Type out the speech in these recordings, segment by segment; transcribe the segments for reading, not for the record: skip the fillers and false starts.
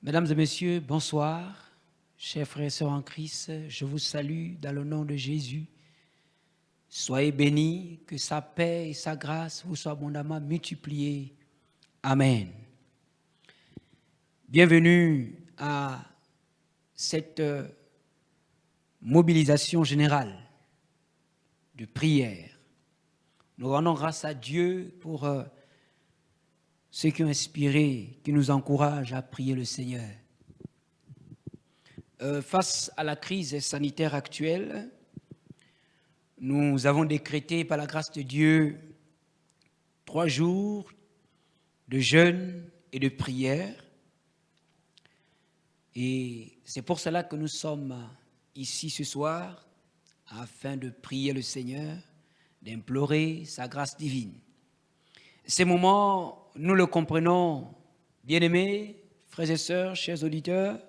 Mesdames et messieurs, bonsoir. Chers frères et sœurs en Christ, je vous salue dans le nom de Jésus. Soyez bénis, que sa paix et sa grâce vous soient abondamment multipliées. Amen. Bienvenue à cette mobilisation générale de prière. Nous rendons grâce à Dieu pour ceux qui ont inspiré, qui nous encouragent à prier le Seigneur. Face à la crise sanitaire actuelle, nous avons décrété par la grâce de Dieu 3 jours de jeûne et de prière. Et c'est pour cela que nous sommes ici ce soir, afin de prier le Seigneur, d'implorer sa grâce divine. Ces moments, nous le comprenons, bien-aimés, frères et sœurs, chers auditeurs,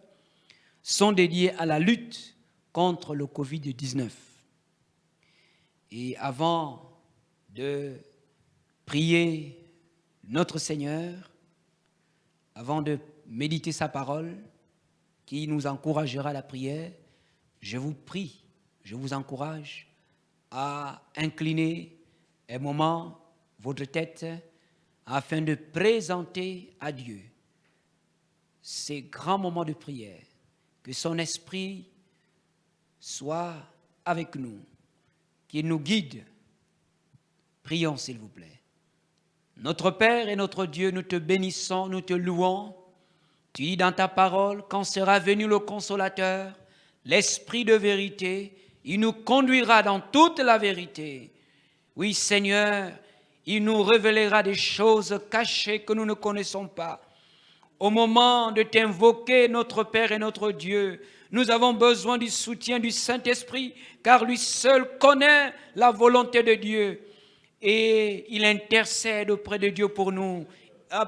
sont dédiés à la lutte contre le Covid-19. Et avant de prier notre Seigneur, avant de méditer sa parole, qui nous encouragera à la prière, je vous prie, je vous encourage à incliner un moment votre tête afin de présenter à Dieu ces grands moments de prière, que son esprit soit avec nous, qu'il nous guide. Prions s'il vous plaît. Notre Père et notre Dieu, nous te bénissons, nous te louons. Tu dis dans ta parole, quand sera venu le Consolateur, l'Esprit de vérité, il nous conduira dans toute la vérité. Oui Seigneur, il nous révélera des choses cachées que nous ne connaissons pas. Au moment de t'invoquer, notre Père et notre Dieu, nous avons besoin du soutien du Saint-Esprit, car lui seul connaît la volonté de Dieu. Et il intercède auprès de Dieu pour nous,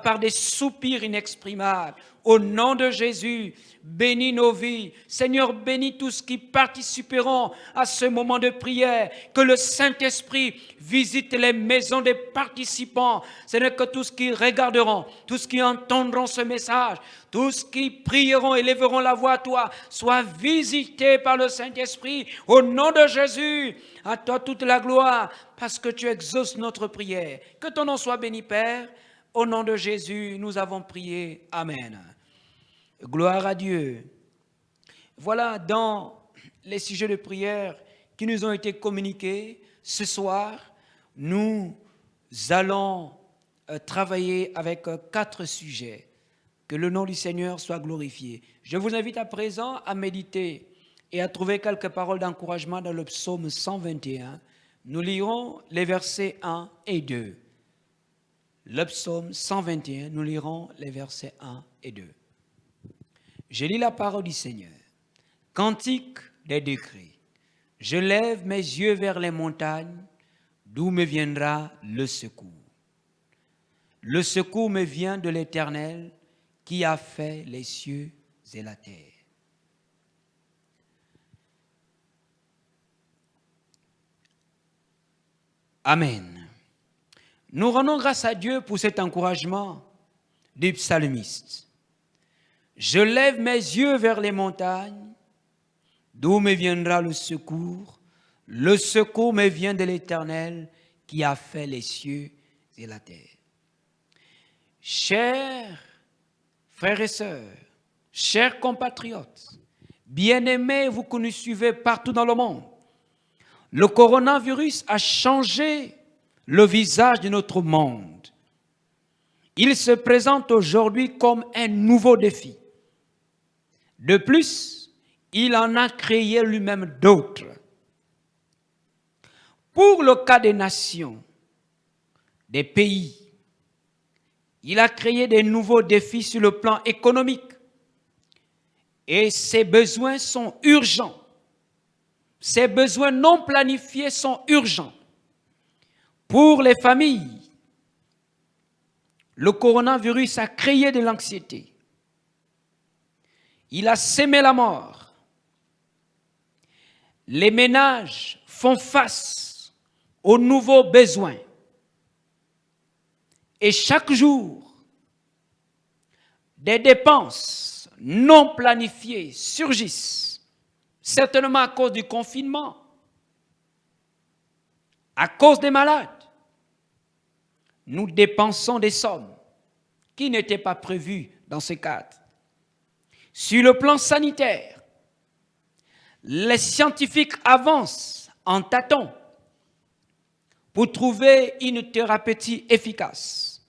par des soupirs inexprimables. Au nom de Jésus, bénis nos vies. Seigneur, bénis tous qui participeront à ce moment de prière. Que le Saint-Esprit visite les maisons des participants. Seigneur, que tous qui regarderont, tous qui entendront ce message, tous qui prieront et lèveront la voix à toi, soient visités par le Saint-Esprit. Au nom de Jésus, à toi toute la gloire, parce que tu exauces notre prière. Que ton nom soit béni, Père. Au nom de Jésus, nous avons prié. Amen. Gloire à Dieu. Voilà dans les sujets de prière qui nous ont été communiqués. Ce soir, nous allons travailler avec 4 sujets. Que le nom du Seigneur soit glorifié. Je vous invite à présent à méditer et à trouver quelques paroles d'encouragement dans le psaume 121. Nous lirons les versets 1 et 2. Le psaume 121, nous lirons les versets 1 et 2. Je lis la parole du Seigneur. Cantique des décrets. Je lève mes yeux vers les montagnes, d'où me viendra le secours. Le secours me vient de l'Éternel, qui a fait les cieux et la terre. Amen. Nous rendons grâce à Dieu pour cet encouragement du psalmiste. Je lève mes yeux vers les montagnes, d'où me viendra le secours. Le secours me vient de l'Éternel qui a fait les cieux et la terre. Chers frères et sœurs, chers compatriotes, bien-aimés, vous que nous suivez partout dans le monde, le coronavirus a changé le visage de notre monde. Il se présente aujourd'hui comme un nouveau défi. De plus, il en a créé lui-même d'autres. Pour le cas des nations, des pays, il a créé des nouveaux défis sur le plan économique. Et ces besoins sont urgents. Ces besoins non planifiés sont urgents. Pour les familles, le coronavirus a créé de l'anxiété. Il a sémé la mort. Les ménages font face aux nouveaux besoins. Et chaque jour, des dépenses non planifiés surgissent, certainement à cause du confinement, à cause des malades, nous dépensons des sommes qui n'étaient pas prévues dans ce cadre. Sur le plan sanitaire, les scientifiques avancent en tâtons pour trouver une thérapeutique efficace.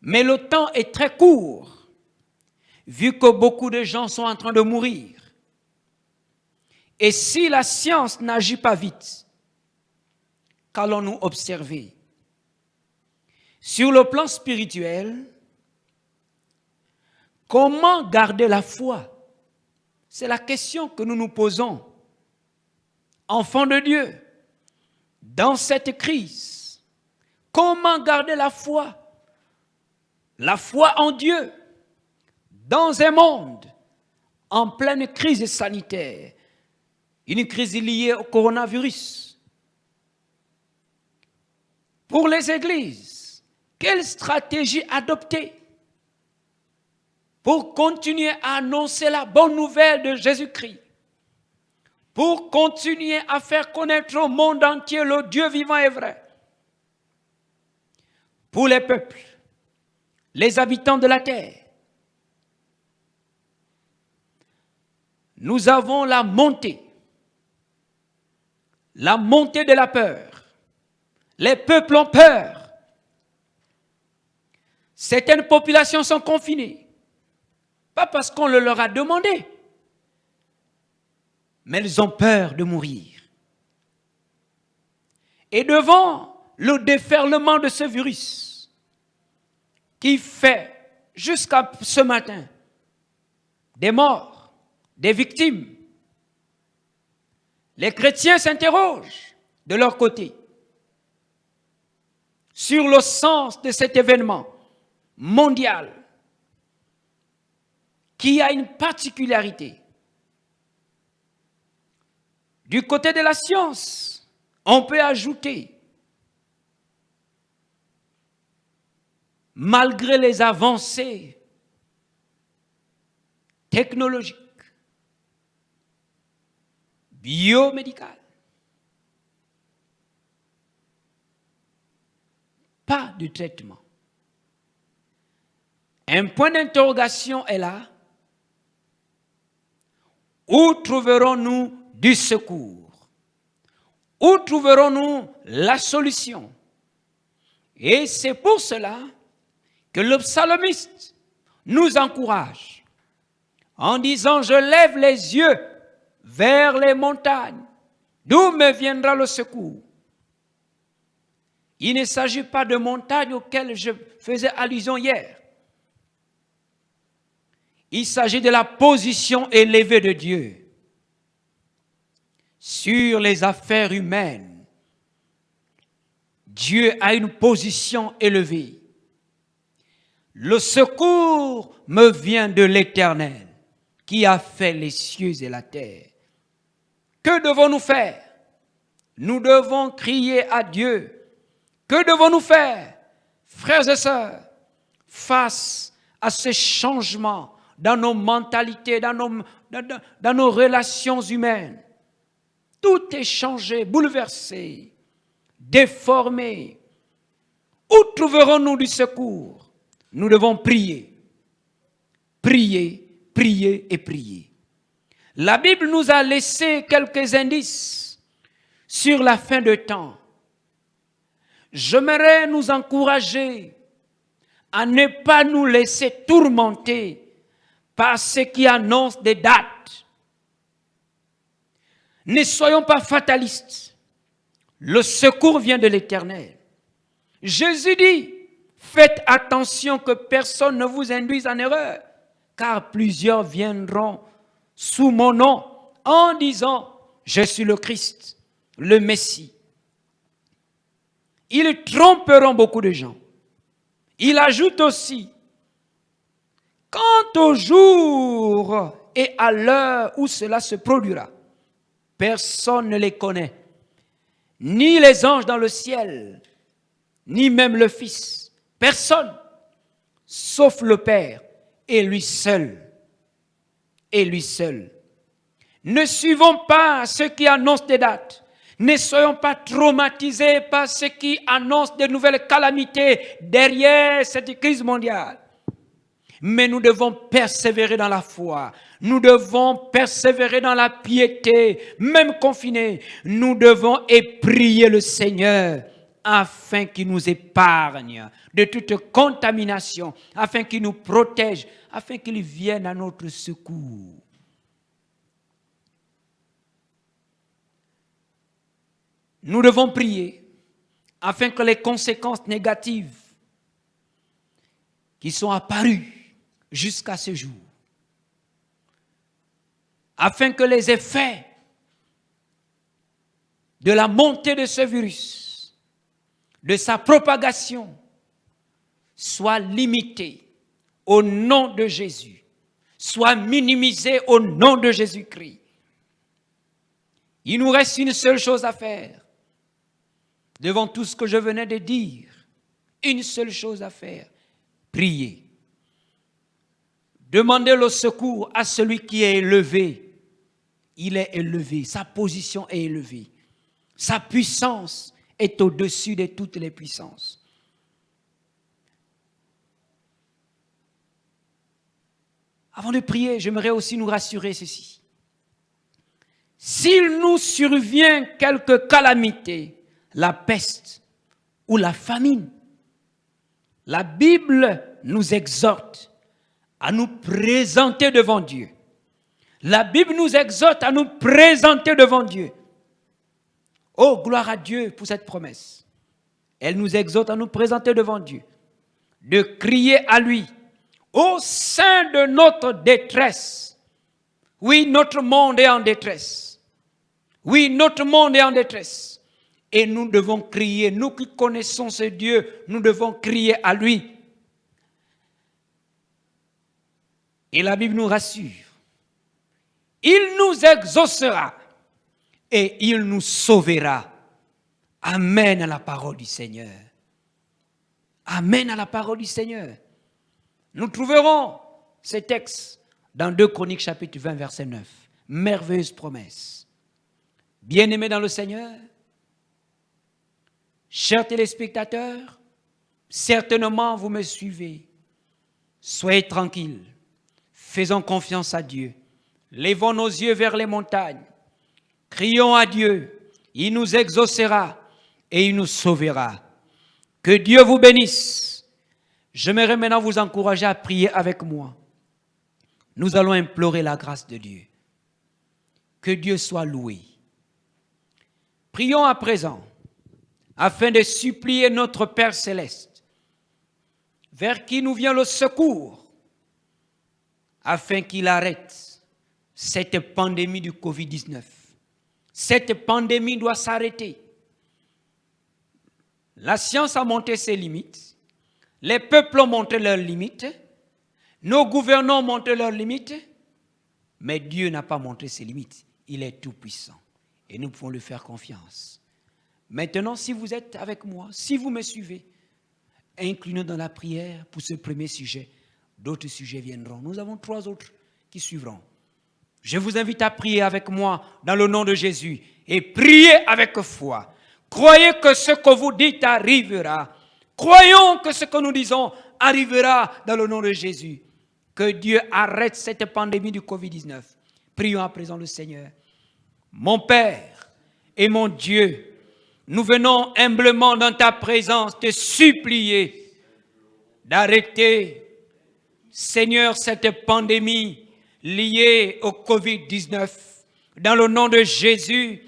Mais le temps est très court, vu que beaucoup de gens sont en train de mourir. Et si la science n'agit pas vite, qu'allons-nous observer? Sur le plan spirituel, comment garder la foi? C'est la question que nous nous posons. Enfants de Dieu, dans cette crise, comment garder la foi? La foi en Dieu, dans un monde en pleine crise sanitaire, une crise liée au coronavirus. Pour les églises, quelle stratégie adopter pour continuer à annoncer la bonne nouvelle de Jésus-Christ, pour continuer à faire connaître au monde entier le Dieu vivant et vrai? Pour les peuples, les habitants de la terre, nous avons la montée de la peur. Les peuples ont peur. Certaines populations sont confinées, pas parce qu'on le leur a demandé, mais elles ont peur de mourir. Et devant le déferlement de ce virus, qui fait jusqu'à ce matin des morts, des victimes, les chrétiens s'interrogent de leur côté sur le sens de cet événement mondial qui a une particularité. Du côté de la science, on peut ajouter, malgré les avancées technologiques, biomédicales, pas de traitement. Un point d'interrogation est là. Où trouverons-nous du secours? Où trouverons-nous la solution? Et c'est pour cela que le psalmiste nous encourage en disant: je lève les yeux vers les montagnes, d'où me viendra le secours? Il ne s'agit pas de montagnes auxquelles je faisais allusion hier. Il s'agit de la position élevée de Dieu sur les affaires humaines. Dieu a une position élevée. Le secours me vient de l'Éternel qui a fait les cieux et la terre. Que devons-nous faire? Nous devons crier à Dieu. Que devons-nous faire, frères et sœurs, face à ces changements dans nos mentalités, dans nos relations humaines? Tout est changé, bouleversé, déformé. Où trouverons-nous du secours? Nous devons prier. Prier, prier et prier. La Bible nous a laissé quelques indices sur la fin de temps. J'aimerais nous encourager à ne pas nous laisser tourmenter par ceux qui annoncent des dates. Ne soyons pas fatalistes. Le secours vient de l'Éternel. Jésus dit: faites attention que personne ne vous induise en erreur, car plusieurs viendront sous mon nom en disant: je suis le Christ, le Messie. Ils tromperont beaucoup de gens. Il ajoute aussi: quant au jour et à l'heure où cela se produira, personne ne les connaît, ni les anges dans le ciel, ni même le Fils. Personne, sauf le Père et lui seul. Et lui seul. Ne suivons pas ceux qui annoncent des dates. Ne soyons pas traumatisés par ceux qui annoncent de nouvelles calamités derrière cette crise mondiale. Mais nous devons persévérer dans la foi. Nous devons persévérer dans la piété, même confinés. Nous devons prier le Seigneur afin qu'il nous épargne de toute contamination, afin qu'il nous protège, afin qu'il vienne à notre secours. Nous devons prier afin que les conséquences négatives qui sont apparues jusqu'à ce jour, afin que les effets de la montée de ce virus, de sa propagation, soient limités au nom de Jésus, soient minimisés au nom de Jésus-Christ. Il nous reste une seule chose à faire. Devant tout ce que je venais de dire, une seule chose à faire, prier. Demandez le secours à celui qui est élevé. Il est élevé, sa position est élevée. Sa puissance est au-dessus de toutes les puissances. Avant de prier, j'aimerais aussi nous rassurer ceci. S'il nous survient quelque calamité, la peste ou la famine, la Bible nous exhorte à nous présenter devant Dieu. La Bible nous exhorte à nous présenter devant Dieu. Oh, gloire à Dieu pour cette promesse. Elle nous exhorte à nous présenter devant Dieu, de crier à lui au sein de notre détresse. Oui, notre monde est en détresse. Oui, notre monde est en détresse. Et nous devons crier, nous qui connaissons ce Dieu, nous devons crier à lui. Et la Bible nous rassure. Il nous exaucera et il nous sauvera. Amen à la parole du Seigneur. Amen à la parole du Seigneur. Nous trouverons ces textes dans 2 Chroniques chapitre 20 verset 9. Merveilleuse promesse. Bien-aimés dans le Seigneur, chers téléspectateurs, certainement vous me suivez. Soyez tranquilles. Faisons confiance à Dieu. Levons nos yeux vers les montagnes. Crions à Dieu. Il nous exaucera et il nous sauvera. Que Dieu vous bénisse. J'aimerais maintenant vous encourager à prier avec moi. Nous allons implorer la grâce de Dieu. Que Dieu soit loué. Prions à présent afin de supplier notre Père céleste, vers qui nous vient le secours, afin qu'il arrête cette pandémie du Covid-19. Cette pandémie doit s'arrêter. La science a montré ses limites, les peuples ont montré leurs limites, nos gouvernants ont montré leurs limites, mais Dieu n'a pas montré ses limites. Il est tout puissant et nous pouvons lui faire confiance. Maintenant, si vous êtes avec moi, si vous me suivez, inclinez dans la prière pour ce premier sujet. D'autres sujets viendront. Nous avons 3 autres qui suivront. Je vous invite à prier avec moi dans le nom de Jésus et priez avec foi. Croyez que ce que vous dites arrivera. Croyons que ce que nous disons arrivera dans le nom de Jésus. Que Dieu arrête cette pandémie du Covid-19. Prions à présent le Seigneur. Mon Père et mon Dieu, nous venons humblement dans ta présence te supplier d'arrêter, Seigneur, cette pandémie liée au Covid-19. Dans le nom de Jésus,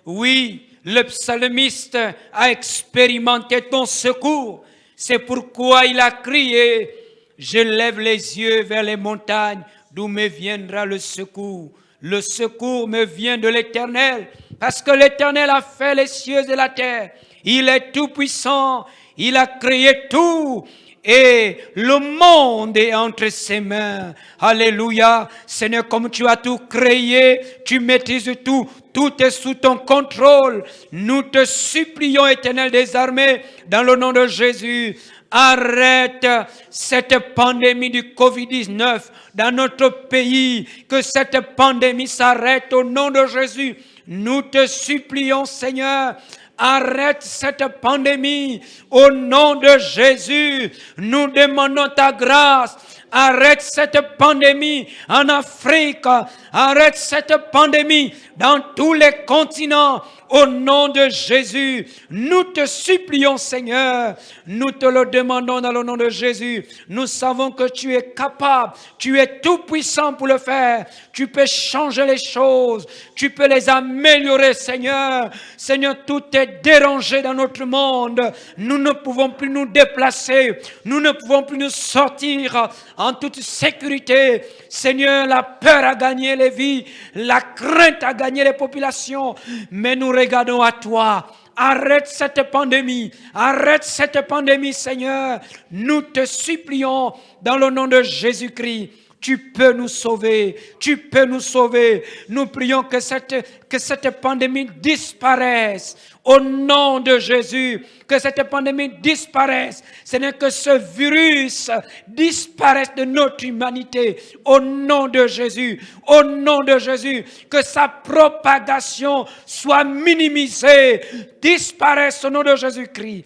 oui, le psalmiste a expérimenté ton secours. C'est pourquoi il a crié, je lève les yeux vers les montagnes, d'où me viendra le secours. Le secours me vient de l'Éternel, parce que l'Éternel a fait les cieux et la terre. Il est tout puissant, il a créé tout. Et le monde est entre ses mains. Alléluia. Seigneur, comme tu as tout créé, tu maîtrises tout. Tout est sous ton contrôle. Nous te supplions, Éternel des armées, dans le nom de Jésus. Arrête cette pandémie du Covid-19 dans notre pays. Que cette pandémie s'arrête au nom de Jésus. Nous te supplions, Seigneur. Arrête cette pandémie au nom de Jésus. Nous demandons ta grâce. Arrête cette pandémie en Afrique. Arrête cette pandémie dans tous les continents. Au nom de Jésus, nous te supplions, Seigneur. Nous te le demandons dans le nom de Jésus. Nous savons que tu es capable. Tu es tout puissant pour le faire. Tu peux changer les choses. Tu peux les améliorer, Seigneur. Seigneur, tout est dérangé dans notre monde. Nous ne pouvons plus nous déplacer. Nous ne pouvons plus nous sortir en toute sécurité. Seigneur, la peur a gagné les vies. La crainte a gagné les populations. Mais nous regardons à toi. Arrête cette pandémie. Arrête cette pandémie, Seigneur. Nous te supplions dans le nom de Jésus-Christ. Tu peux nous sauver. Tu peux nous sauver. Nous prions que cette pandémie disparaisse. Au nom de Jésus, que cette pandémie disparaisse. Seigneur, que ce virus disparaisse de notre humanité. Au nom de Jésus. Au nom de Jésus. Que sa propagation soit minimisée. Disparaisse au nom de Jésus-Christ.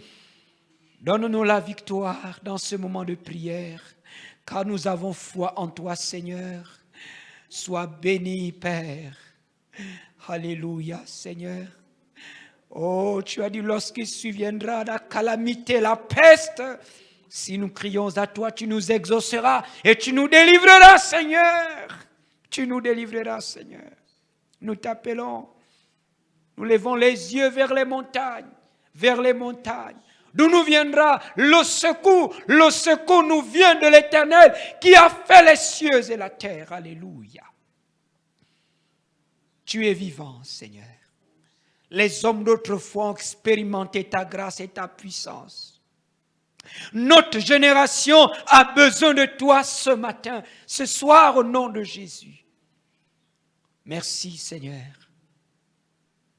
Donne-nous la victoire dans ce moment de prière. Car nous avons foi en toi, Seigneur. Sois béni, Père. Alléluia, Seigneur. Oh, tu as dit, lorsqu'il surviendra la calamité, la peste, si nous crions à toi, tu nous exauceras et tu nous délivreras, Seigneur. Tu nous délivreras, Seigneur. Nous t'appelons. Nous levons les yeux vers les montagnes, vers les montagnes. D'où nous viendra le secours? Le secours nous vient de l'Éternel qui a fait les cieux et la terre. Alléluia. Tu es vivant, Seigneur. Les hommes d'autrefois ont expérimenté ta grâce et ta puissance. Notre génération a besoin de toi ce matin, ce soir, au nom de Jésus. Merci, Seigneur.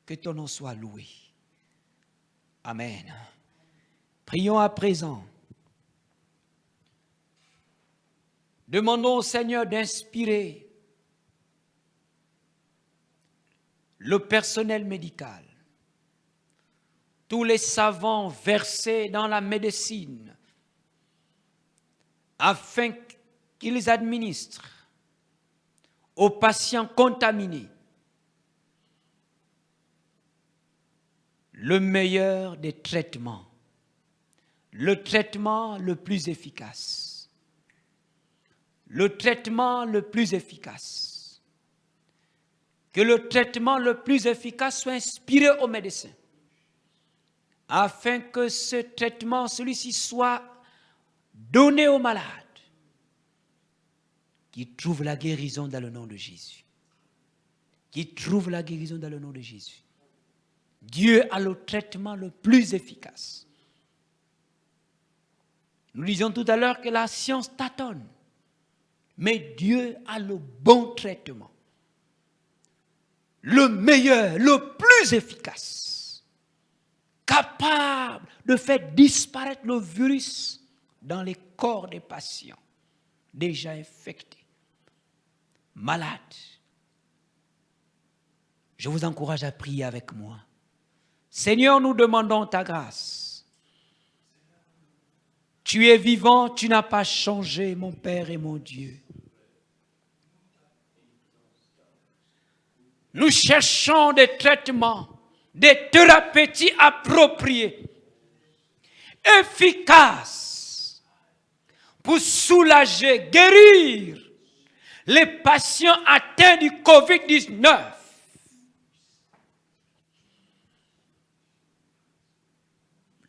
Que ton nom soit loué. Amen. Prions à présent. Demandons au Seigneur d'inspirer le personnel médical, tous les savants versés dans la médecine, afin qu'ils administrent aux patients contaminés le meilleur des traitements, le traitement le plus efficace. Le traitement le plus efficace. Que le traitement le plus efficace soit inspiré aux médecins, afin que ce traitement, celui-ci, soit donné aux malades, qui trouvent la guérison dans le nom de Jésus. Qui trouvent la guérison dans le nom de Jésus. Dieu a le traitement le plus efficace. Nous disions tout à l'heure que la science tâtonne, mais Dieu a le bon traitement. Le meilleur, le plus efficace, capable de faire disparaître le virus dans les corps des patients déjà infectés, malades. Je vous encourage à prier avec moi. Seigneur, nous demandons ta grâce. Tu es vivant, tu n'as pas changé, mon Père et mon Dieu. Nous cherchons des traitements, des thérapeutiques appropriées, efficaces, pour soulager, guérir les patients atteints du Covid-19.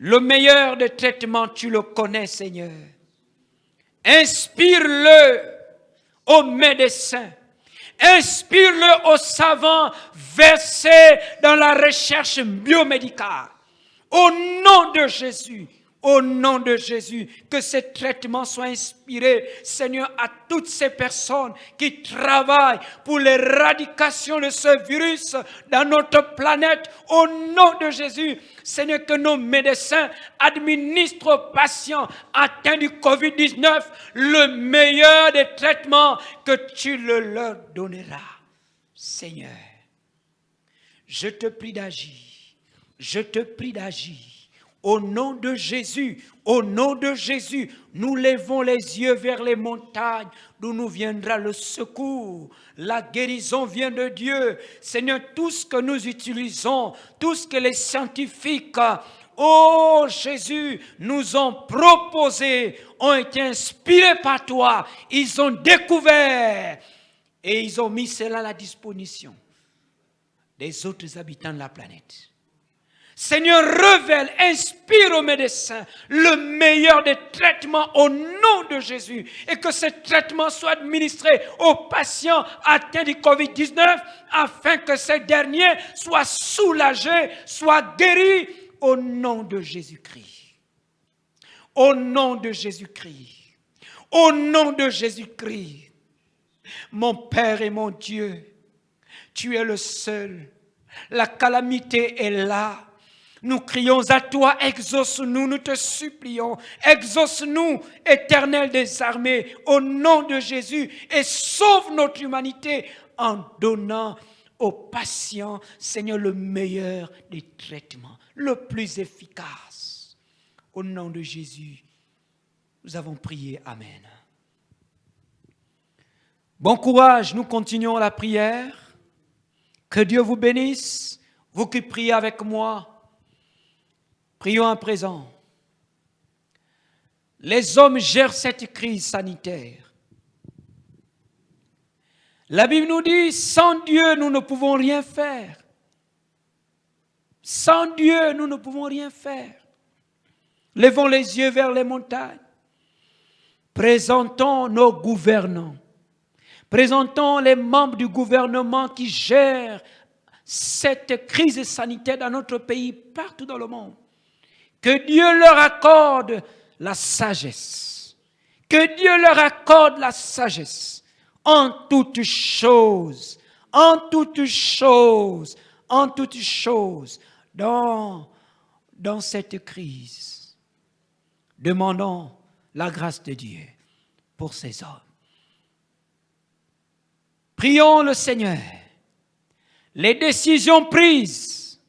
Le meilleur des traitements, tu le connais, Seigneur. Inspire-le aux médecins. Inspire-le aux savants versés dans la recherche biomédicale. Au nom de Jésus, Au nom de Jésus, que ces traitements soient inspirés, Seigneur, à toutes ces personnes qui travaillent pour l'éradication de ce virus dans notre planète. Au nom de Jésus, Seigneur, que nos médecins administrent aux patients atteints du COVID-19 le meilleur des traitements que tu le leur donneras. Seigneur, je te prie d'agir. Je te prie d'agir. Au nom de Jésus, au nom de Jésus, nous levons les yeux vers les montagnes d'où nous viendra le secours. La guérison vient de Dieu. Seigneur, tout ce que nous utilisons, tout ce que les scientifiques, oh Jésus, nous ont proposé, ont été inspirés par toi. Ils ont découvert et ils ont mis cela à la disposition des autres habitants de la planète. Seigneur, révèle, inspire aux médecins le meilleur des traitements au nom de Jésus et que ces traitements soient administrés aux patients atteints du COVID-19 afin que ces derniers soient soulagés, soient guéris au nom de Jésus-Christ. Au nom de Jésus-Christ. Au nom de Jésus-Christ. Mon Père et mon Dieu, tu es le seul. La calamité est là. Nous crions à toi, exauce-nous, nous te supplions. Exauce-nous, Éternel des armées, au nom de Jésus, et sauve notre humanité en donnant aux patients, Seigneur, le meilleur des traitements, le plus efficace. Au nom de Jésus, nous avons prié. Amen. Bon courage, nous continuons la prière. Que Dieu vous bénisse, vous qui priez avec moi. Prions à présent. Les hommes gèrent cette crise sanitaire. La Bible nous dit, sans Dieu, nous ne pouvons rien faire. Sans Dieu, nous ne pouvons rien faire. Levons les yeux vers les montagnes. Présentons nos gouvernants. Présentons les membres du gouvernement qui gèrent cette crise sanitaire dans notre pays, partout dans le monde. Que Dieu leur accorde la sagesse. Que Dieu leur accorde la sagesse en toutes choses. En toutes choses. En toutes choses. Dans cette crise. Demandons la grâce de Dieu pour ces hommes. Prions le Seigneur. Les décisions prises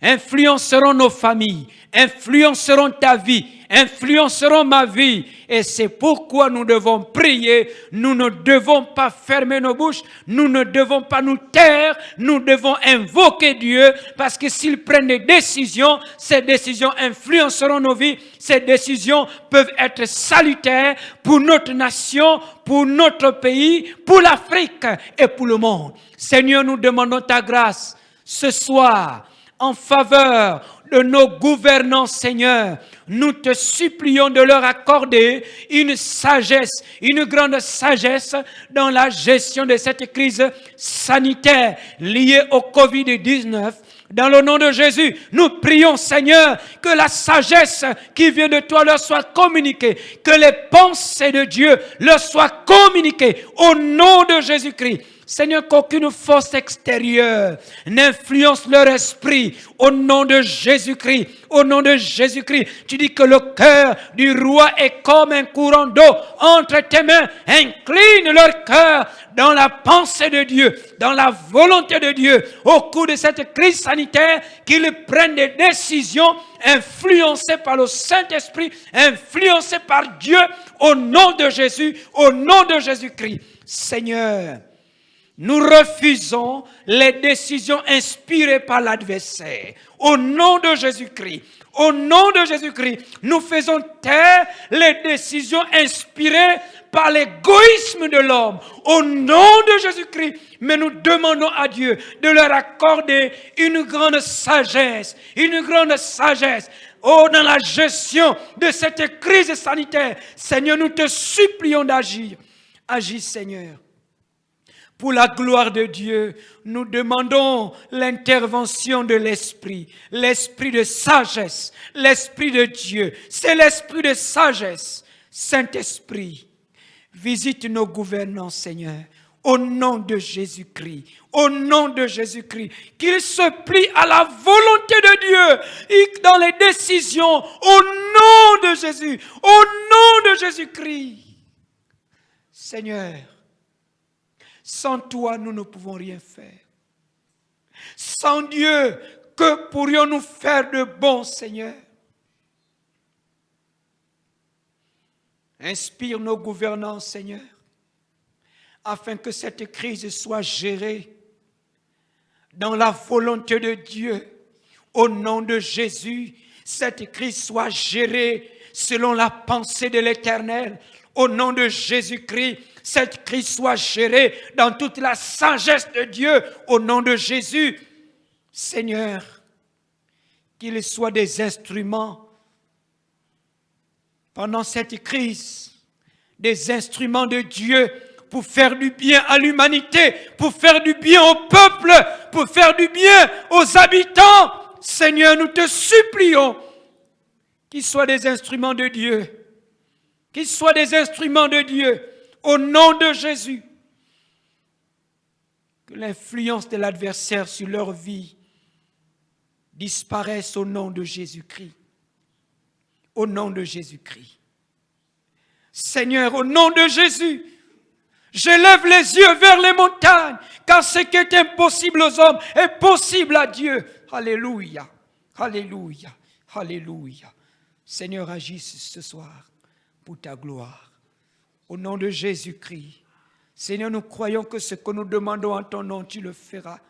influenceront nos familles, influenceront ta vie, influenceront ma vie. Et c'est pourquoi nous devons prier. Nous ne devons pas fermer nos bouches. Nous ne devons pas nous taire. Nous devons invoquer Dieu. Parce que s'ils prennent des décisions, ces décisions influenceront nos vies. Ces décisions peuvent être salutaires pour notre nation, pour notre pays, pour l'Afrique et pour le monde. Seigneur, nous demandons ta grâce ce soir en faveur de nos gouvernants, Seigneur. Nous te supplions de leur accorder une sagesse, une grande sagesse dans la gestion de cette crise sanitaire liée au COVID-19. Dans le nom de Jésus, nous prions, Seigneur, que la sagesse qui vient de toi leur soit communiquée, que les pensées de Dieu leur soient communiquées au nom de Jésus-Christ. Seigneur, qu'aucune force extérieure n'influence leur esprit. Au nom de Jésus-Christ, au nom de Jésus-Christ, tu dis que le cœur du roi est comme un courant d'eau entre tes mains. Incline leur cœur dans la pensée de Dieu, dans la volonté de Dieu. Au cours de cette crise sanitaire, qu'ils prennent des décisions influencées par le Saint-Esprit, influencées par Dieu, au nom de Jésus, au nom de Jésus-Christ. Seigneur, nous refusons les décisions inspirées par l'adversaire. Au nom de Jésus-Christ, au nom de Jésus-Christ, nous faisons taire les décisions inspirées par l'égoïsme de l'homme. Au nom de Jésus-Christ, mais nous demandons à Dieu de leur accorder une grande sagesse, une grande sagesse. Oh, dans la gestion de cette crise sanitaire, Seigneur, nous te supplions d'agir. Agis, Seigneur. Pour la gloire de Dieu, nous demandons l'intervention de l'Esprit, l'Esprit de sagesse, l'Esprit de Dieu. C'est l'Esprit de sagesse. Saint-Esprit, visite nos gouvernants, Seigneur, au nom de Jésus-Christ. Au nom de Jésus-Christ, qu'ils se plient à la volonté de Dieu et dans les décisions, au nom de Jésus, au nom de Jésus-Christ. Seigneur, sans toi, nous ne pouvons rien faire. Sans Dieu, que pourrions-nous faire de bon, Seigneur? Inspire nos gouvernants, Seigneur, afin que cette crise soit gérée dans la volonté de Dieu. Au nom de Jésus, cette crise soit gérée selon la pensée de l'Éternel. Au nom de Jésus-Christ, cette crise soit gérée dans toute la sagesse de Dieu. Au nom de Jésus, Seigneur, qu'ils soient des instruments pendant cette crise, des instruments de Dieu pour faire du bien à l'humanité, pour faire du bien au peuple, pour faire du bien aux habitants. Seigneur, nous te supplions qu'ils soient des instruments de Dieu. Qu'ils soient des instruments de Dieu, au nom de Jésus. Que l'influence de l'adversaire sur leur vie disparaisse au nom de Jésus-Christ. Au nom de Jésus-Christ. Seigneur, au nom de Jésus, j'élève les yeux vers les montagnes, car ce qui est impossible aux hommes est possible à Dieu. Alléluia, alléluia, alléluia. Seigneur, agisse ce soir pour ta gloire. Au nom de Jésus-Christ. Seigneur, nous croyons que ce que nous demandons en ton nom, tu le feras.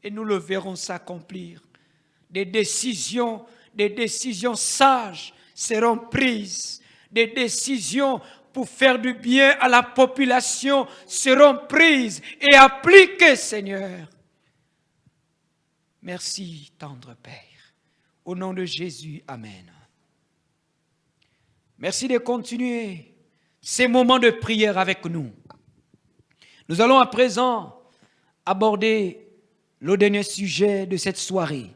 Et nous le verrons s'accomplir. Des décisions sages seront prises. Des décisions pour faire du bien à la population seront prises et appliquées, Seigneur. Merci, tendre Père. Au nom de Jésus, amen. Merci de continuer ces moments de prière avec nous. Nous allons à présent aborder le dernier sujet de cette soirée.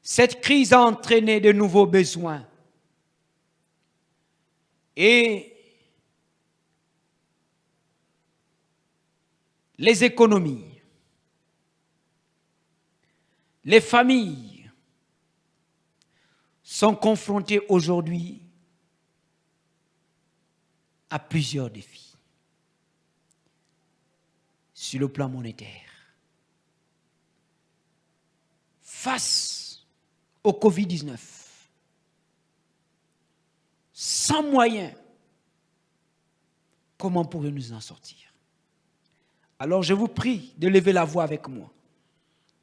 Cette crise a entraîné de nouveaux besoins. Et les économies, les familles sont confrontées aujourd'hui à plusieurs défis sur le plan monétaire. Face au Covid-19, sans moyens, comment pourrions-nous en sortir? Alors je vous prie de lever la voix avec moi.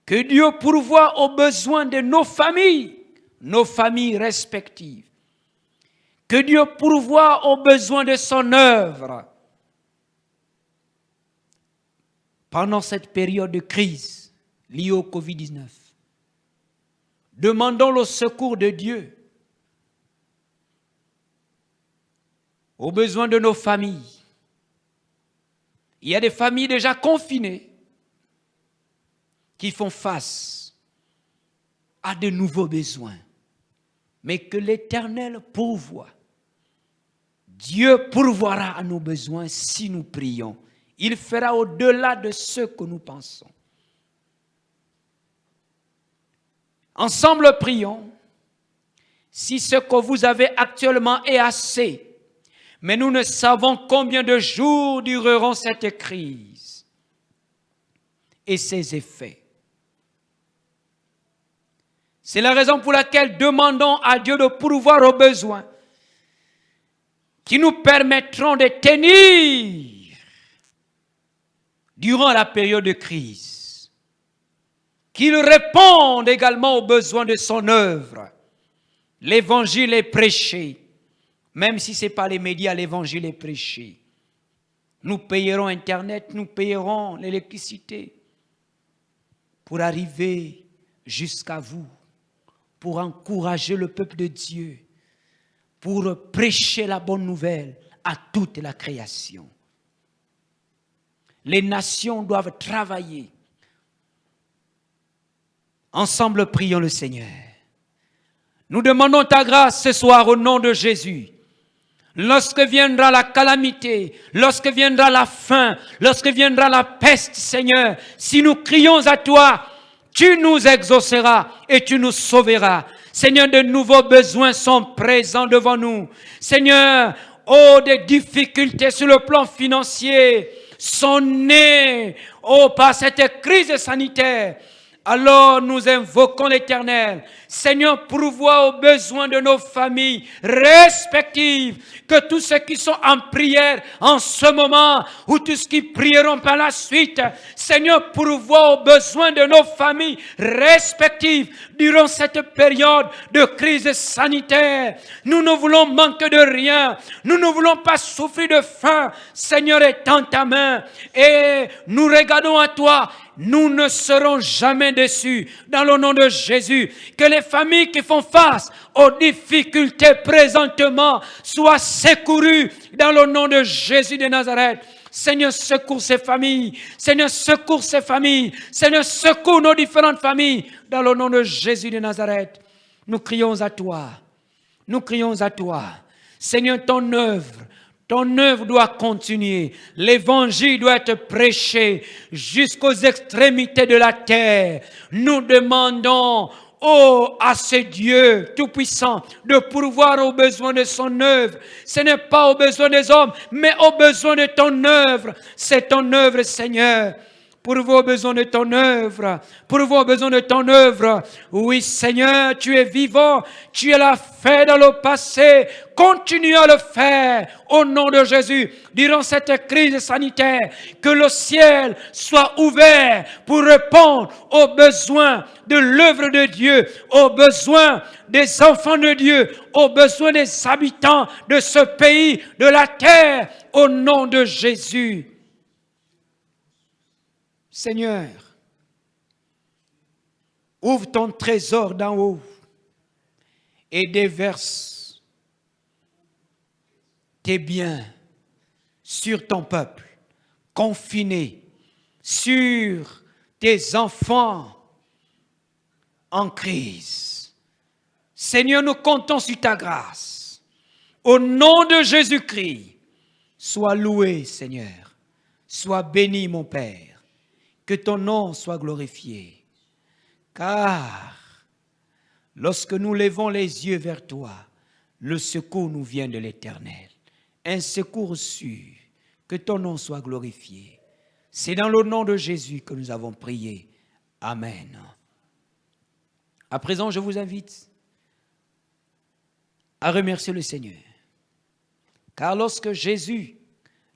Que Dieu pourvoie aux besoins de nos familles respectives. Que Dieu pourvoie aux besoins de son œuvre. Pendant cette période de crise liée au Covid-19, demandons le secours de Dieu aux besoins de nos familles. Il y a des familles déjà confinées qui font face à de nouveaux besoins. Mais que l'Éternel pourvoie. Dieu pourvoira à nos besoins si nous prions. Il fera au-delà de ce que nous pensons. Ensemble, prions. Si ce que vous avez actuellement est assez, mais nous ne savons combien de jours dureront cette crise et ses effets. C'est la raison pour laquelle demandons à Dieu de pourvoir aux besoins qui nous permettront de tenir durant la période de crise. Qu'il réponde également aux besoins de son œuvre. L'évangile est prêché. Même si ce n'est pas les médias, l'évangile est prêché. Nous payerons Internet, nous payerons l'électricité pour arriver jusqu'à vous, pour encourager le peuple de Dieu, pour prêcher la bonne nouvelle à toute la création. les nations doivent travailler. Ensemble, prions le Seigneur. Nous demandons ta grâce ce soir au nom de Jésus. Lorsque viendra la calamité, lorsque viendra la faim, lorsque viendra la peste, Seigneur, si nous crions à toi, tu nous exauceras et tu nous sauveras. Seigneur, de nouveaux besoins sont présents devant nous. Seigneur, oh, des difficultés sur le plan financier sont nées, oh, par cette crise sanitaire. Alors nous invoquons l'Éternel. Seigneur, pourvois aux besoins de nos familles respectives. Que tous ceux qui sont en prière en ce moment, ou tous ceux qui prieront par la suite, Seigneur, pourvois aux besoins de nos familles respectives durant cette période de crise sanitaire. Nous ne voulons manquer de rien. Nous ne voulons pas souffrir de faim. Seigneur, étends ta main et nous regardons à toi. Nous ne serons jamais déçus dans le nom de Jésus. Que les familles qui font face aux difficultés présentement soient secourues dans le nom de Jésus de Nazareth. Seigneur, secours ces familles. Seigneur, secours ces familles. Seigneur, secours nos différentes familles dans le nom de Jésus de Nazareth. Nous crions à toi. Nous crions à toi. Seigneur, ton œuvre doit continuer. L'évangile doit être prêché jusqu'aux extrémités de la terre. Nous demandons, oh, à ce Dieu Tout-Puissant de pourvoir aux besoins de son œuvre. Ce n'est pas aux besoins des hommes, mais aux besoins de ton œuvre. C'est ton œuvre, Seigneur. Pourvois aux besoins de ton œuvre. Pourvois aux besoins de ton œuvre. Oui, Seigneur, tu es vivant. Tu l'as fait dans le passé. Continue à le faire au nom de Jésus. Durant cette crise sanitaire, que le ciel soit ouvert pour répondre aux besoins de l'œuvre de Dieu, aux besoins des enfants de Dieu, aux besoins des habitants de ce pays, de la terre, au nom de Jésus. Seigneur, ouvre ton trésor d'en haut et déverse tes biens sur ton peuple, confiné, sur tes enfants en crise. Seigneur, nous comptons sur ta grâce. Au nom de Jésus-Christ, sois loué, Seigneur. Sois béni, mon Père. Que ton nom soit glorifié. Car lorsque nous levons les yeux vers toi, le secours nous vient de l'Éternel. Un secours sûr. Que ton nom soit glorifié. C'est dans le nom de Jésus que nous avons prié. Amen. À présent, je vous invite à remercier le Seigneur. Car lorsque Jésus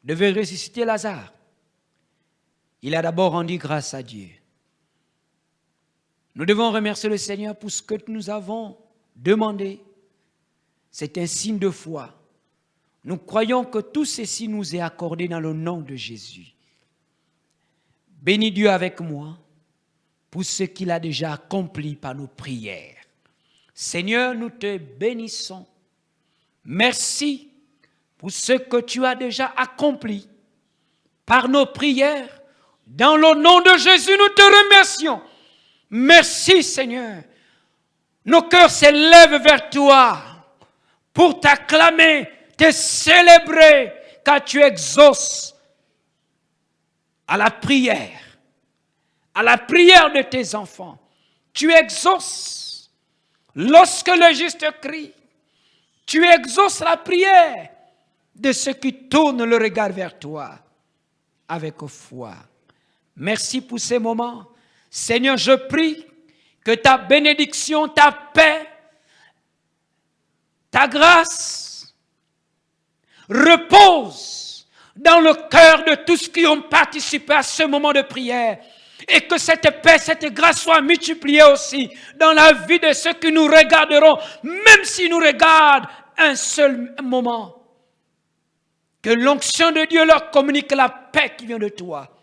devait ressusciter Lazare, il a d'abord rendu grâce à Dieu. Nous devons remercier le Seigneur pour ce que nous avons demandé. C'est un signe de foi. Nous croyons que tout ceci nous est accordé dans le nom de Jésus. Bénis Dieu avec moi pour ce qu'il a déjà accompli par nos prières. Seigneur, nous te bénissons. Merci pour ce que tu as déjà accompli par nos prières. Dans le nom de Jésus, nous te remercions. Merci, Seigneur. Nos cœurs s'élèvent vers toi pour t'acclamer, te célébrer, car tu exauces à la prière de tes enfants. Tu exauces lorsque le juste crie. Tu exauces la prière de ceux qui tournent le regard vers toi avec foi. Merci pour ces moments. Seigneur, je prie que ta bénédiction, ta paix, ta grâce repose dans le cœur de tous qui ont participé à ce moment de prière. Et que cette paix, cette grâce soit multipliée aussi dans la vie de ceux qui nous regarderont, même s'ils nous regardent un seul moment. Que l'onction de Dieu leur communique la paix qui vient de toi.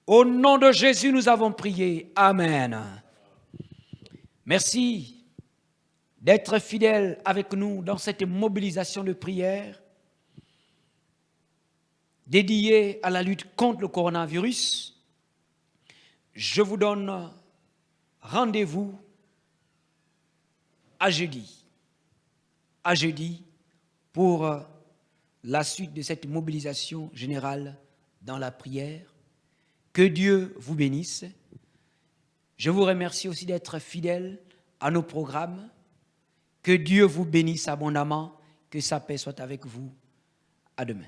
Au nom de Jésus, nous avons prié. Amen. Merci d'être fidèle avec nous dans cette mobilisation de prière. dédiée à la lutte contre le coronavirus, je vous donne rendez-vous à jeudi pour la suite de cette mobilisation générale dans la prière. Que Dieu vous bénisse. Je vous remercie aussi d'être fidèles à nos programmes. Que Dieu vous bénisse abondamment. Que sa paix soit avec vous. À demain.